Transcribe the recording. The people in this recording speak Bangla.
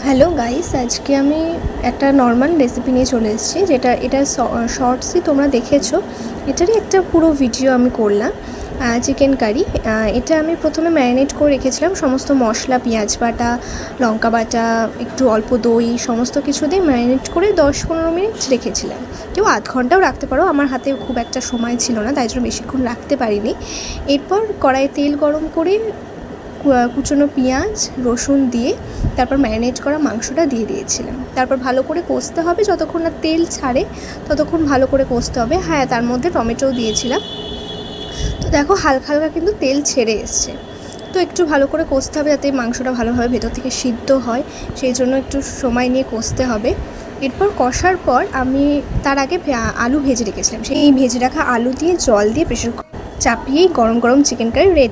হ্যালো গাইস, আজকে আমি একটা নর্মাল রেসিপি নিয়ে চলে এসেছি, এটা শর্টসই তোমরা দেখেছো। এটারই একটা পুরো ভিডিও আমি করলাম। Chicken curry. এটা আমি প্রথমে ম্যারিনেট করে রেখেছিলাম, সমস্ত মশলা, পেঁয়াজ বাটা, লঙ্কা বাটা, একটু অল্প দই, সমস্ত কিছু দিয়ে ম্যারিনেট করে 10-15 মিনিট রেখেছিলাম। কেউ আধ ঘন্টাও রাখতে পারো, আমার হাতে খুব একটা সময় ছিল না, তাই জন্য বেশিক্ষণ রাখতে পারিনি। এরপর কড়াইয়ে তেল গরম করে কুচনো পেঁয়াজ, রসুন দিয়ে তারপর ম্যারিনেট করা মাংসটা দিয়ে দিয়েছিলাম। তারপর ভালো করে কষতে হবে, যতক্ষণ না তেল ছাড়ে ততক্ষণ ভালো করে কষতে হবে। হ্যাঁ, তার মধ্যে টমেটোও দিয়েছিলাম। তো দেখো, হালকা হালকা কিন্তু তেল ছেড়ে এসছে। তো একটু ভালো করে কষতে হবে যাতে মাংসটা ভালোভাবে ভেতর থেকে সিদ্ধ হয়, সেই জন্য একটু সময় নিয়ে কষতে হবে। এরপর কষার পর আমি তার আগে আলু ভেজে রেখেছিলাম, সেই ভেজে রাখা আলু দিয়ে জল দিয়ে প্রেশার চাপিয়েই গরম গরম চিকেন কারি রেডি।